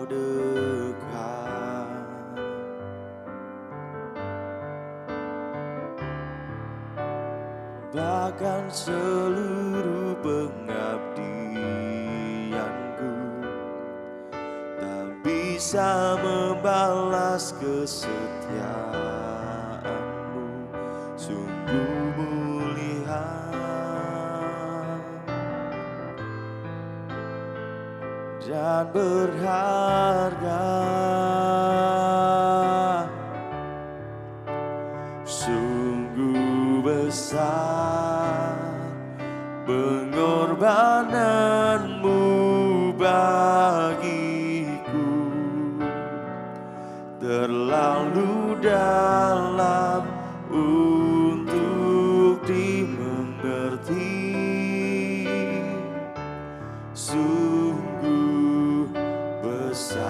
dekat. Bahkan seluruh pengabdianku tak bisa membalas kesetiaanmu, sungguh mulia dan berharga. Sungguh besar pengorbananmu bagiku, terlalu dalam untuk dimengerti. Sungguh besar,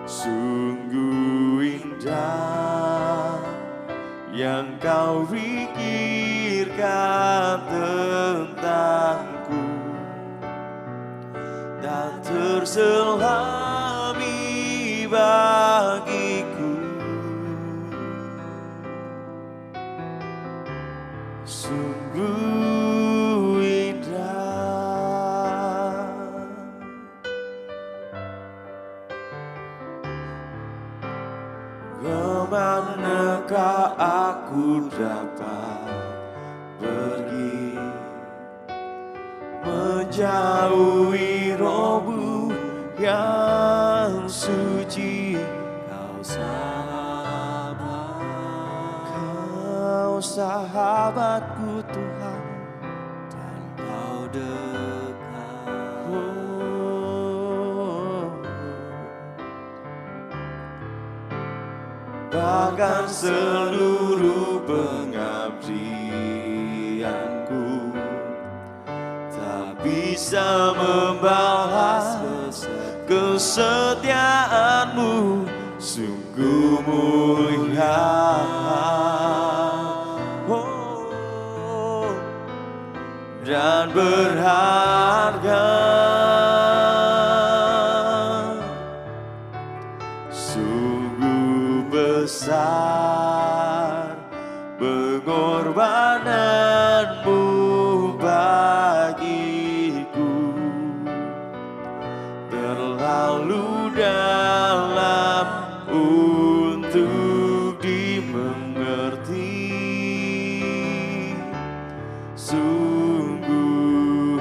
sungguh indah yang kau pikirkan tentangku, tak terselami bagiku. Sungguh indah. Kemanakah aku dapat pergi, menjauhi rohmu yang suci? Kau sahabatku Tuhan, dan kau dekat. Bahkan seluruh pengabdianku tak bisa membalas kesetiaanmu, sungguh mulia dan berharga. Sungguh besar pengorbananmu bagiku, terlalu dalam untuk dimengerti. Sungguh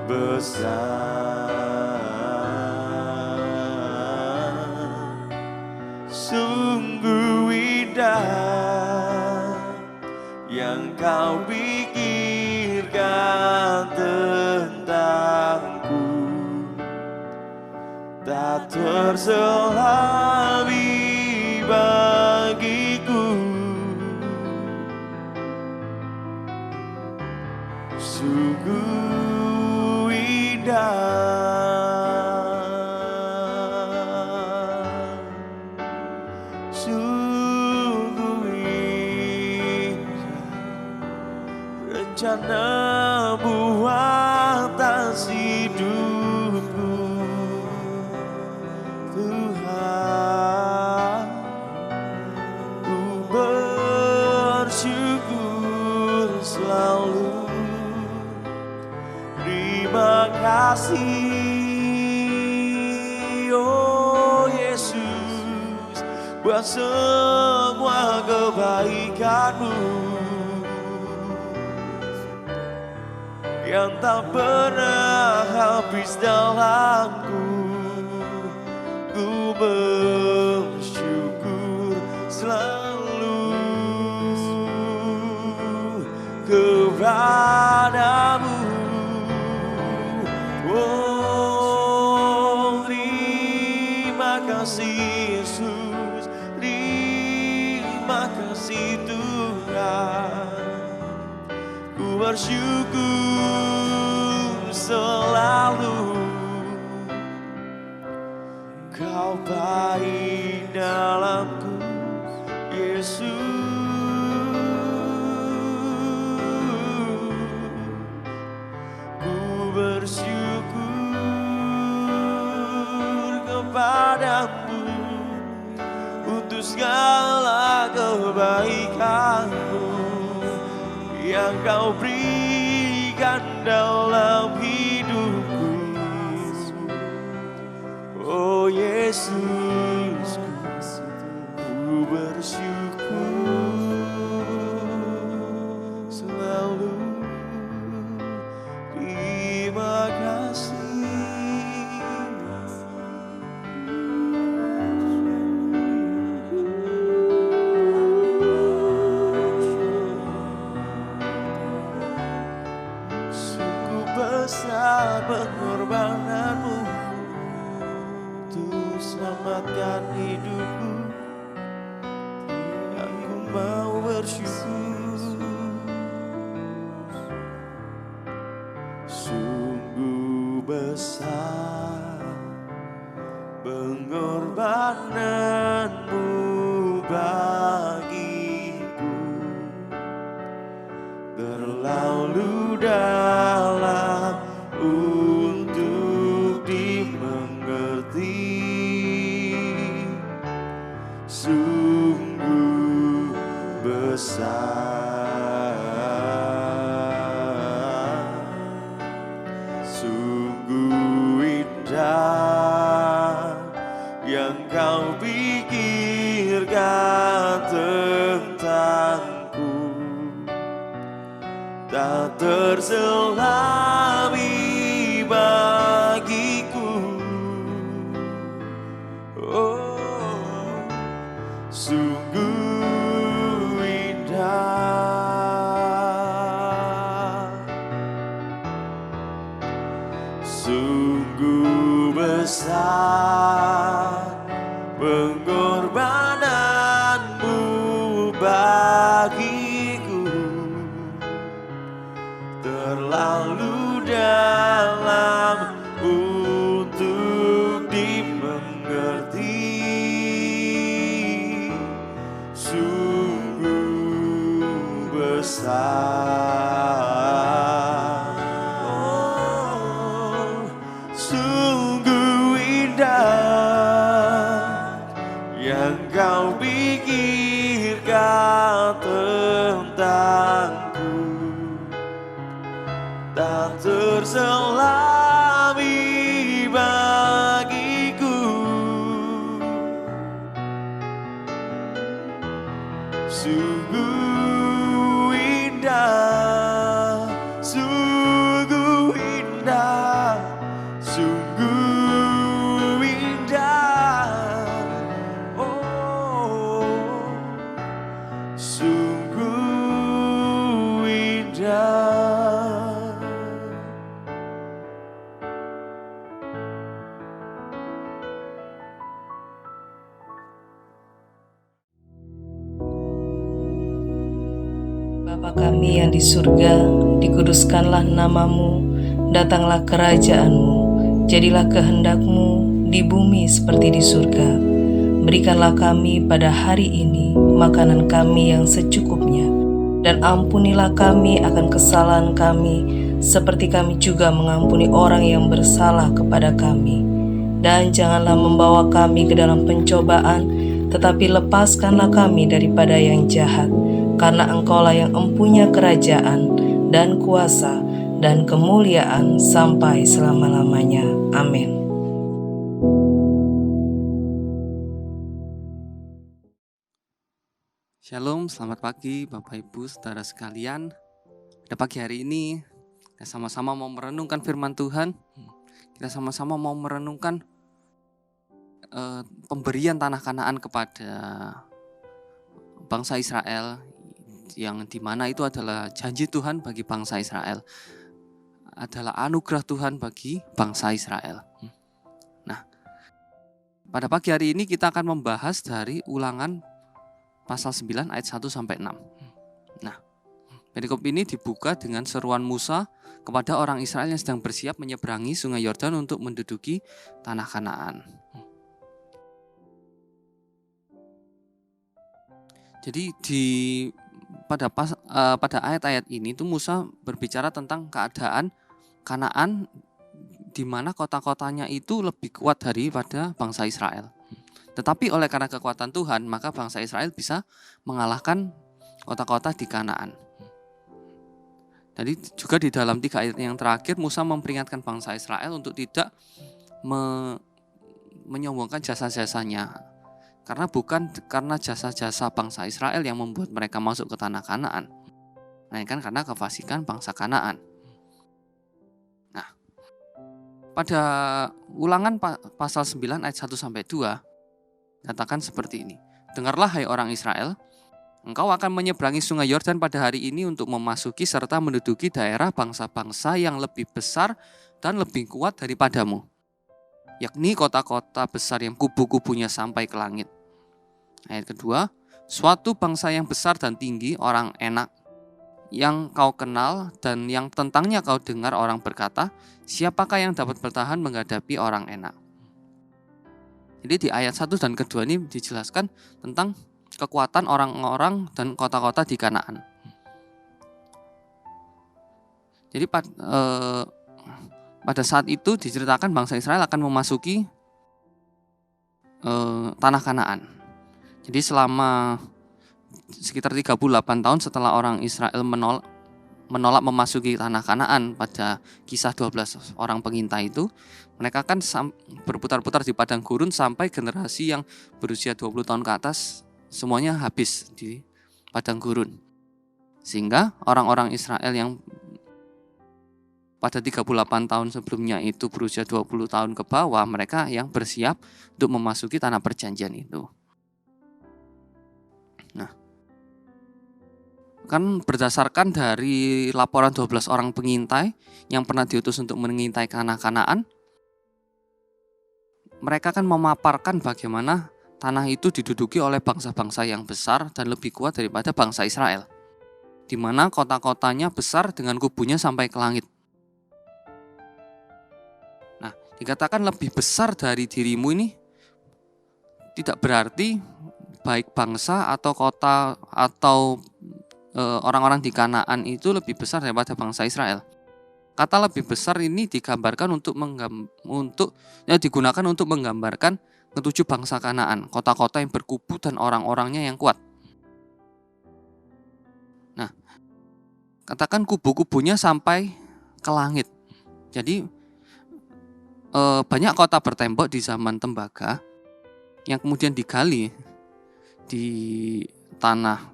besar, sungguh indah yang kau pikirkan tentangku, tak terselami bagiku. Sungguh indah, sungguh indah rencana-Mu atas hidupku, Tuhan. Ku bersyukur selalu. Terima kasih, oh Yesus, buat semua kebaikan-Mu yang tak pernah habis dalamku. Ku bersyukur selalu kepada-Mu. Oh, terima kasih Yesus, terima kasih Tuhan. Ku bersyukur selalu, Kau baik dalamku, Yesus. Ku bersyukur kepadamu untuk segala kebaikanmu yang kau berikan dalam hidupku. Oh Yesus, ku bersyukur selalu. Terima kasih. Sungguh besar pengorbananmu untuk selamatkan hidupku. Aku mau bersyukur. Sungguh besar pengorbananmu bagiku, terlalu dalam untuk dimengerti. Sungguh besar, sungguh indah yang kau pikirkan tentangku, tak terselami bagiku. Oh, sungguh indah, sungguh besar pengorbananmu bagiku, terlalu dalam untuk dimengerti. Sungguh besar, oh, sungguh indah yang kau pikirkan tentangku, tak terselami bagiku. Sungguh indah, sungguh indah, sungguh indah. Oh, sungguh indah. Bapa kami yang di surga, dikuduskanlah namamu, datanglah kerajaanmu, jadilah kehendak-Mu di bumi seperti di surga. Berikanlah kami pada hari ini makanan kami yang secukupnya, dan ampunilah kami akan kesalahan kami, seperti kami juga mengampuni orang yang bersalah kepada kami. Dan janganlah membawa kami ke dalam pencobaan, tetapi lepaskanlah kami daripada yang jahat. Karena Engkaulah yang empunya kerajaan dan kuasa dan kemuliaan sampai selama-lamanya. Amin. Shalom, selamat pagi Bapak Ibu saudara sekalian. Pada pagi hari ini kita sama-sama mau merenungkan firman Tuhan. Kita sama-sama mau merenungkan pemberian tanah Kanaan kepada bangsa Israel, yang dimana itu adalah janji Tuhan bagi bangsa Israel, adalah anugerah Tuhan bagi bangsa Israel. Nah, pada pagi hari ini kita akan membahas dari Ulangan pasal 9 ayat 1 sampai 6. Nah, perikop ini dibuka dengan seruan Musa kepada orang Israel yang sedang bersiap menyeberangi Sungai Yordan untuk menduduki tanah Kanaan. Jadi pada ayat-ayat ini tuh Musa berbicara tentang keadaan Kanaan di mana kota-kotanya itu lebih kuat daripada bangsa Israel. Tetapi oleh karena kekuatan Tuhan, maka bangsa Israel bisa mengalahkan kota-kota di Kanaan. Jadi juga di dalam 3 ayat yang terakhir, Musa memperingatkan bangsa Israel untuk tidak menyombongkan jasa-jasanya. Karena bukan karena jasa-jasa bangsa Israel yang membuat mereka masuk ke tanah Kanaan, melainkan karena kefasikan bangsa Kanaan. Nah, pada Ulangan pasal 9 ayat 1-2 katakan seperti ini. Dengarlah hai orang Israel, engkau akan menyeberangi sungai Yordan pada hari ini untuk memasuki serta menduduki daerah bangsa-bangsa yang lebih besar dan lebih kuat daripadamu, yakni kota-kota besar yang kubu-kubunya sampai ke langit. Ayat kedua, suatu bangsa yang besar dan tinggi, orang Enak, yang kau kenal dan yang tentangnya kau dengar orang berkata, siapakah yang dapat bertahan menghadapi orang Enak? Jadi di ayat 1 dan kedua ini dijelaskan tentang kekuatan orang-orang dan kota-kota di Kanaan. Jadi pada saat itu diceritakan bangsa Israel akan memasuki tanah Kanaan. Jadi selama sekitar 38 tahun setelah orang Israel menolak memasuki tanah Kanaan pada kisah 12 orang pengintai itu, mereka kan berputar-putar di padang gurun sampai generasi yang berusia 20 tahun ke atas semuanya habis di padang gurun. Sehingga orang-orang Israel yang pada 38 tahun sebelumnya itu berusia 20 tahun ke bawah, mereka yang bersiap untuk memasuki tanah perjanjian itu. Nah, kan berdasarkan dari laporan 12 orang pengintai yang pernah diutus untuk mengintai tanah Kanaan, mereka kan memaparkan bagaimana tanah itu diduduki oleh bangsa-bangsa yang besar dan lebih kuat daripada bangsa Israel, di mana kota-kotanya besar dengan kubunya sampai ke langit. Nah, dikatakan lebih besar dari dirimu ini tidak berarti baik bangsa atau kota atau orang-orang di Kanaan itu lebih besar daripada bangsa Israel. Kata lebih besar ini digambarkan digunakan untuk menggambarkan ketujuh bangsa Kanaan, kota-kota yang berkubu dan orang-orangnya yang kuat. Nah, katakan kubu-kubunya sampai ke langit. Jadi banyak kota bertembok di zaman tembaga yang kemudian digali di tanah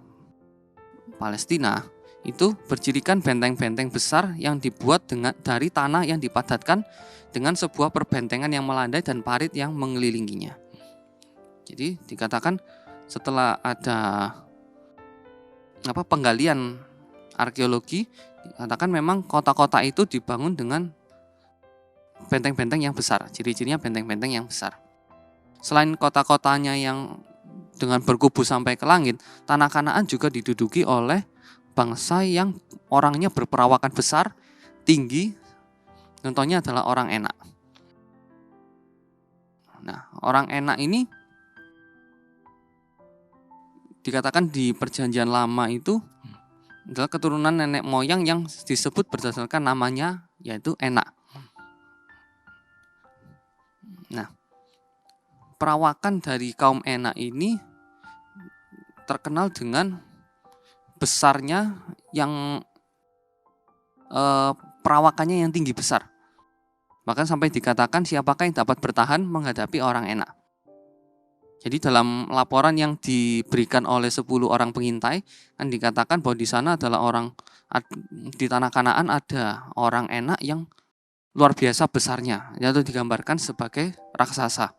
Palestina, itu bercirikan benteng-benteng besar yang dibuat dari tanah yang dipadatkan dengan sebuah perbentengan yang melandai dan parit yang mengelilinginya. Jadi dikatakan setelah ada penggalian arkeologi, dikatakan memang kota-kota itu dibangun dengan benteng-benteng yang besar. Ciri-cirinya benteng-benteng yang besar. Selain kota-kotanya yang dengan berkubu sampai ke langit, tanah Kanaan juga diduduki oleh bangsa yang orangnya berperawakan besar, tinggi. Contohnya adalah orang Enak. Nah, orang Enak ini dikatakan di perjanjian lama itu adalah keturunan nenek moyang yang disebut berdasarkan namanya, yaitu Enak. Nah, perawakan dari kaum Enak ini terkenal dengan besarnya yang perawakannya yang tinggi besar. Bahkan sampai dikatakan siapakah yang dapat bertahan menghadapi orang Enak. Jadi dalam laporan yang diberikan oleh 10 orang pengintai kan dikatakan bahwa di sana adalah di tanah Kanaan ada orang Enak yang luar biasa besarnya, yaitu digambarkan sebagai raksasa.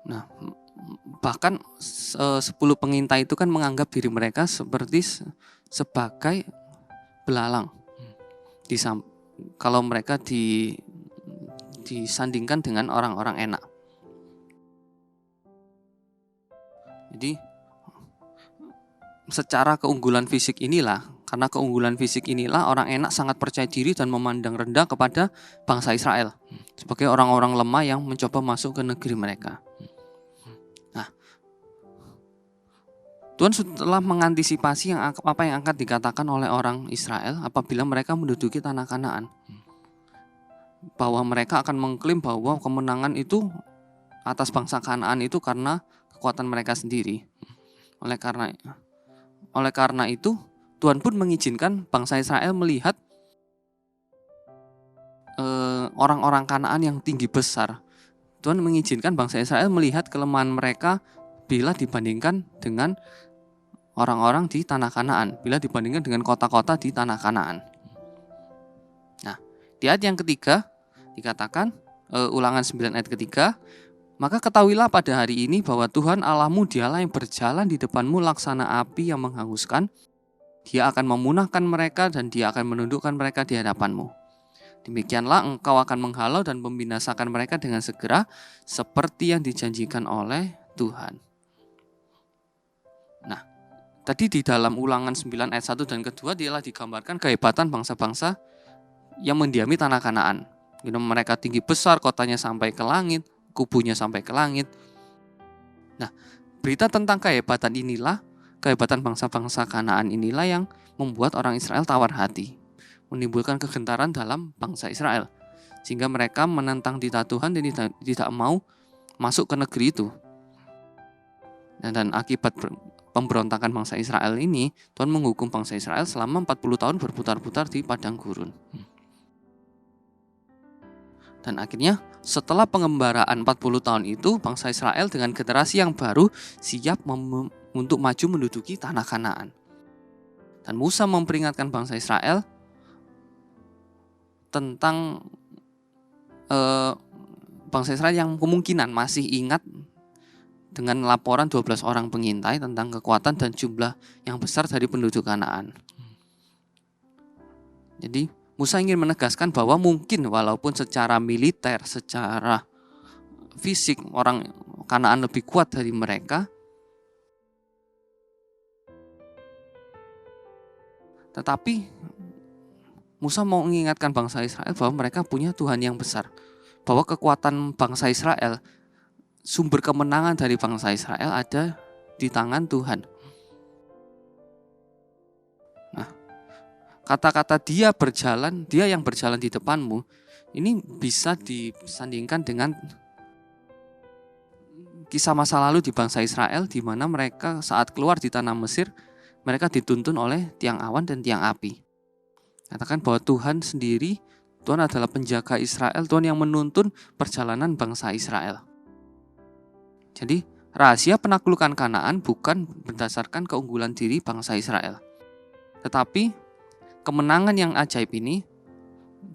Nah, bahkan 10 pengintai itu kan menganggap diri mereka sebagai belalang. Kalau mereka disandingkan dengan orang-orang Enak. Jadi secara keunggulan fisik inilah, karena keunggulan fisik inilah orang Enak sangat percaya diri dan memandang rendah kepada bangsa Israel sebagai orang-orang lemah yang mencoba masuk ke negeri mereka. Nah, Tuhan telah mengantisipasi apa yang akan dikatakan oleh orang Israel apabila mereka menduduki tanah Kanaan. bahwa mereka akan mengklaim bahwa kemenangan itu atas bangsa Kanaan itu karena kekuatan mereka sendiri. Oleh karena itu Tuhan pun mengizinkan bangsa Israel melihat orang-orang Kanaan yang tinggi besar. Tuhan mengizinkan bangsa Israel melihat kelemahan mereka bila dibandingkan dengan orang-orang di tanah Kanaan, bila dibandingkan dengan kota-kota di tanah Kanaan. Nah, di ayat yang ketiga dikatakan, Ulangan 9 ayat ketiga, maka ketahuilah pada hari ini bahwa Tuhan Allahmu dialah yang berjalan di depanmu laksana api yang menghanguskan. Dia akan memunahkan mereka dan dia akan menundukkan mereka di hadapanmu. Demikianlah engkau akan menghalau dan membinasakan mereka dengan segera seperti yang dijanjikan oleh Tuhan. Nah, tadi di dalam Ulangan 9 ayat 1 dan kedua dialah digambarkan kehebatan bangsa-bangsa yang mendiami tanah Kanaan. Mereka tinggi besar, kotanya sampai ke langit, kubunya sampai ke langit. Nah, berita tentang kehebatan inilah, kehebatan bangsa-bangsa Kanaan inilah yang membuat orang Israel tawar hati, menimbulkan kegentaran dalam bangsa Israel, sehingga mereka menentang titah Tuhan dan tidak mau masuk ke negeri itu. Dan akibat pemberontakan bangsa Israel ini, Tuhan menghukum bangsa Israel selama 40 tahun berputar-putar di padang gurun. Dan akhirnya setelah pengembaraan 40 tahun itu, bangsa Israel dengan generasi yang baru siap untuk maju menduduki tanah Kanaan. Dan Musa memperingatkan bangsa Israel tentang bangsa Israel yang kemungkinan masih ingat dengan laporan 12 orang pengintai tentang kekuatan dan jumlah yang besar dari penduduk Kanaan. Jadi Musa ingin menegaskan bahwa mungkin walaupun secara militer, secara fisik orang Kanaan lebih kuat dari mereka, tetapi Musa mau mengingatkan bangsa Israel bahwa mereka punya Tuhan yang besar, bahwa kekuatan bangsa Israel, sumber kemenangan dari bangsa Israel ada di tangan Tuhan. Nah, kata-kata dia yang berjalan di depanmu, ini bisa disandingkan dengan kisah masa lalu di bangsa Israel, di mana mereka saat keluar di tanah Mesir, mereka dituntun oleh tiang awan dan tiang api. Katakan bahwa Tuhan sendiri, Tuhan adalah penjaga Israel, Tuhan yang menuntun perjalanan bangsa Israel. Jadi rahasia penaklukan Kanaan bukan berdasarkan keunggulan diri bangsa Israel, tetapi kemenangan yang ajaib ini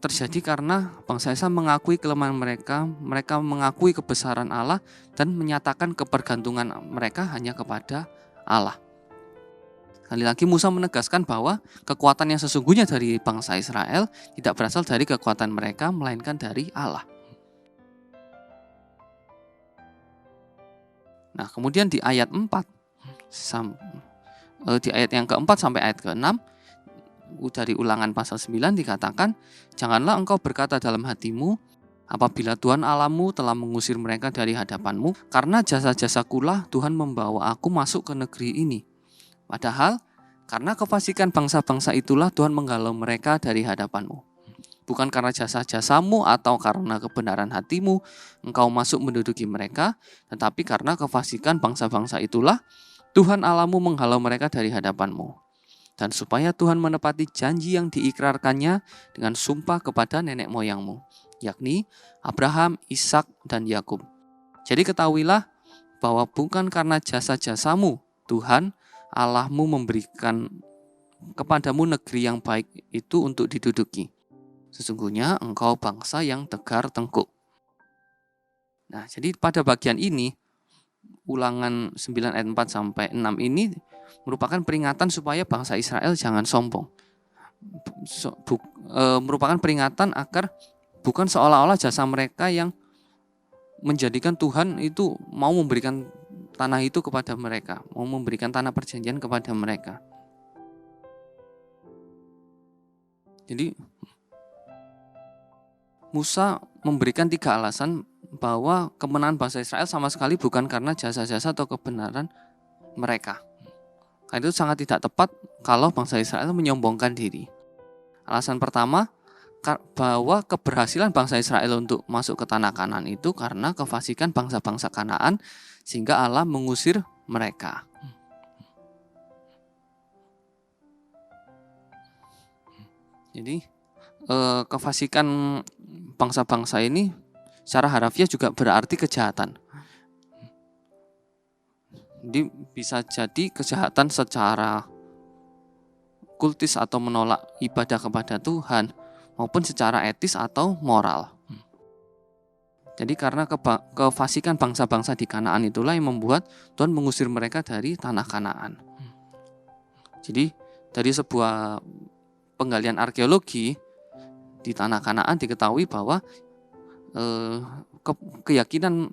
terjadi karena bangsa Israel mengakui kelemahan mereka mengakui kebesaran Allah dan menyatakan kebergantungan mereka hanya kepada Allah. Sekali lagi Musa menegaskan bahwa kekuatan yang sesungguhnya dari bangsa Israel tidak berasal dari kekuatan mereka, melainkan dari Allah. Nah, kemudian di ayat 4, di ayat yang keempat sampai ayat ke-6, dari Ulangan pasal 9 dikatakan, janganlah engkau berkata dalam hatimu, apabila Tuhan Allahmu telah mengusir mereka dari hadapanmu, karena jasa-jasakulah Tuhan membawa aku masuk ke negeri ini. Padahal, karena kefasikan bangsa-bangsa itulah Tuhan menghalau mereka dari hadapanmu. Bukan karena jasa-jasamu atau karena kebenaran hatimu engkau masuk menduduki mereka, tetapi karena kefasikan bangsa-bangsa itulah Tuhan Allahmu menghalau mereka dari hadapanmu. Dan supaya Tuhan menepati janji yang diikrarkannya dengan sumpah kepada nenek moyangmu, yakni Abraham, Ishak, dan Yakub. Jadi ketahuilah bahwa bukan karena jasa-jasamu Tuhan Allahmu memberikan kepadamu negeri yang baik itu untuk diduduki. Sesungguhnya engkau bangsa yang tegar tengkuk. Nah, jadi pada bagian ini, Ulangan 9 ayat 4 sampai 6 ini merupakan peringatan supaya bangsa Israel jangan sombong. Merupakan peringatan agar bukan seolah-olah jasa mereka yang menjadikan Tuhan itu mau memberikan tanah itu kepada mereka, mau memberikan tanah perjanjian kepada mereka. Jadi Musa memberikan 3 alasan bahwa kemenangan bangsa Israel sama sekali bukan karena jasa-jasa atau kebenaran mereka. Itu sangat tidak tepat kalau bangsa Israel menyombongkan diri. Alasan pertama, bahwa keberhasilan bangsa Israel untuk masuk ke tanah Kanaan itu karena kefasikan bangsa-bangsa Kanaan, sehingga Allah mengusir mereka. Jadi kefasikan bangsa-bangsa ini secara harafiah juga berarti kejahatan. Jadi bisa jadi kejahatan secara kultis atau menolak ibadah kepada Tuhan, maupun secara etis atau moral. Jadi karena kefasikan bangsa-bangsa di Kanaan itulah yang membuat Tuhan mengusir mereka dari tanah Kanaan. Jadi dari sebuah penggalian arkeologi di tanah Kanaan diketahui bahwa keyakinan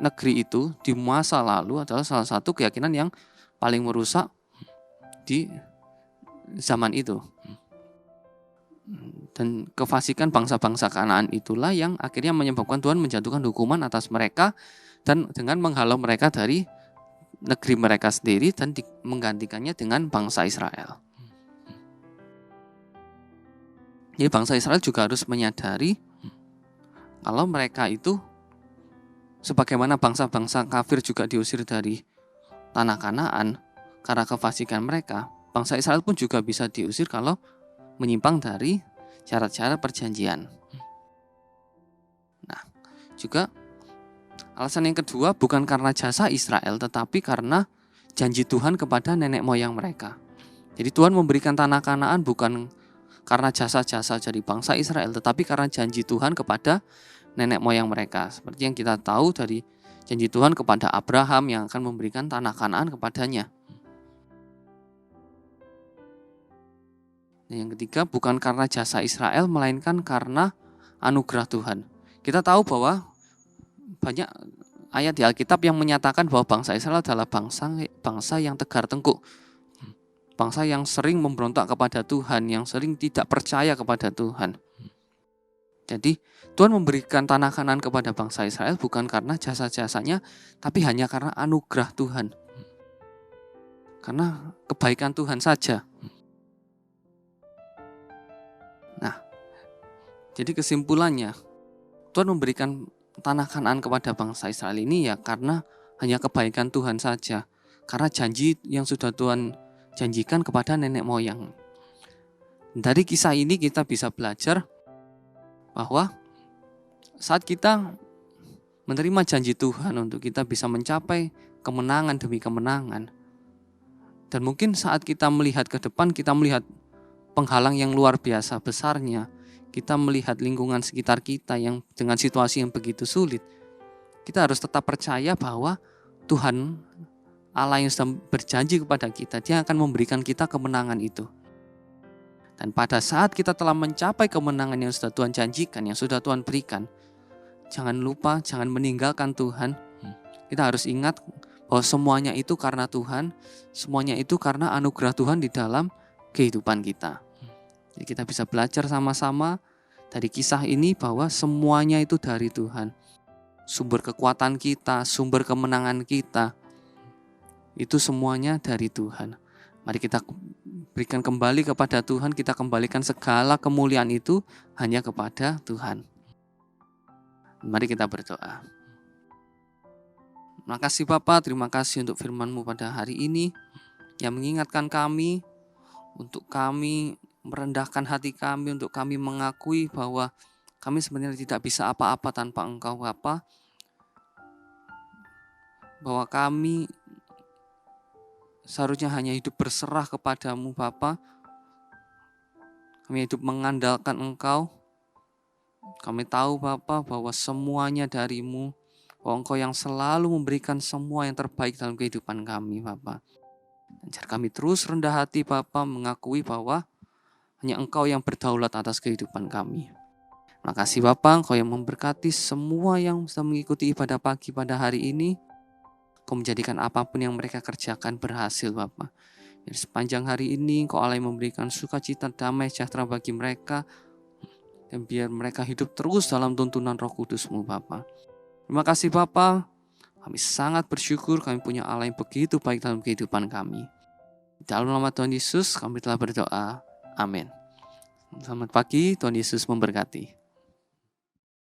negeri itu di masa lalu adalah salah satu keyakinan yang paling merusak di zaman itu. Dan kefasikan bangsa-bangsa Kanaan itulah yang akhirnya menyebabkan Tuhan menjatuhkan hukuman atas mereka dan dengan menghalau mereka dari negeri mereka sendiri dan menggantikannya dengan bangsa Israel. Jadi bangsa Israel juga harus menyadari kalau mereka itu sebagaimana bangsa-bangsa kafir juga diusir dari tanah Kanaan karena kefasikan mereka, bangsa Israel pun juga bisa diusir kalau menyimpang dari syarat-syarat perjanjian. Nah, juga alasan yang kedua bukan karena jasa Israel, tetapi karena janji Tuhan kepada nenek moyang mereka. Jadi Tuhan memberikan tanah Kanaan bukan karena jasa-jasa dari bangsa Israel, tetapi karena janji Tuhan kepada nenek moyang mereka. Seperti yang kita tahu dari janji Tuhan kepada Abraham yang akan memberikan tanah Kanaan kepadanya. Dan yang ketiga bukan karena jasa Israel, melainkan karena anugerah Tuhan. Kita tahu bahwa banyak ayat di Alkitab yang menyatakan bahwa bangsa Israel adalah bangsa yang tegar tengkuk. Bangsa yang sering memberontak kepada Tuhan, yang sering tidak percaya kepada Tuhan. Jadi Tuhan memberikan tanah Kanaan kepada bangsa Israel bukan karena jasa-jasanya, tapi hanya karena anugerah Tuhan. Karena kebaikan Tuhan saja. Nah, jadi kesimpulannya, Tuhan memberikan tanah Kanaan kepada bangsa Israel ini ya karena hanya kebaikan Tuhan saja. Karena janji yang sudah Tuhan janjikan kepada nenek moyang. Dari kisah ini kita bisa belajar bahwa saat kita menerima janji Tuhan untuk kita bisa mencapai kemenangan demi kemenangan, dan mungkin saat kita melihat ke depan, kita melihat penghalang yang luar biasa besarnya, kita melihat lingkungan sekitar kita yang dengan situasi yang begitu sulit, kita harus tetap percaya bahwa Tuhan Allah yang sudah berjanji kepada kita, Dia akan memberikan kita kemenangan itu. Dan pada saat kita telah mencapai kemenangan yang sudah Tuhan janjikan, yang sudah Tuhan berikan, jangan lupa, jangan meninggalkan Tuhan. Kita harus ingat bahwa semuanya itu karena Tuhan, semuanya itu karena anugerah Tuhan di dalam kehidupan kita. Jadi kita bisa belajar sama-sama dari kisah ini bahwa semuanya itu dari Tuhan. Sumber kekuatan kita, sumber kemenangan kita, itu semuanya dari Tuhan. Mari kita berikan kembali kepada Tuhan, kita kembalikan segala kemuliaan itu hanya kepada Tuhan. Mari kita berdoa. Terima kasih Bapa, terima kasih untuk firman-Mu pada hari ini yang mengingatkan kami, untuk kami merendahkan hati kami, untuk kami mengakui bahwa kami sebenarnya tidak bisa apa-apa tanpa Engkau Bapa. Bahwa kami seharusnya hanya hidup berserah kepadamu Bapa. Kami hidup mengandalkan Engkau. Kami tahu Bapa bahwa semuanya dari-Mu, bahwa Engkau yang selalu memberikan semua yang terbaik dalam kehidupan kami Bapa. Ajar kami terus rendah hati Bapa, mengakui bahwa hanya Engkau yang berdaulat atas kehidupan kami. Terima kasih Bapa, Engkau yang memberkati semua yang sudah mengikuti ibadah pagi pada hari ini. Kau menjadikan apapun yang mereka kerjakan berhasil Bapa. Biar sepanjang hari ini Engkau Allah yang memberikan sukacita, damai, sejahtera bagi mereka. Dan biar mereka hidup terus dalam tuntunan Roh Kudus-Mu Bapa. Terima kasih Bapa. Kami sangat bersyukur kami punya Allah yang begitu baik dalam kehidupan kami. Dalam nama Tuhan Yesus kami telah berdoa. Amin. Selamat pagi, Tuhan Yesus memberkati.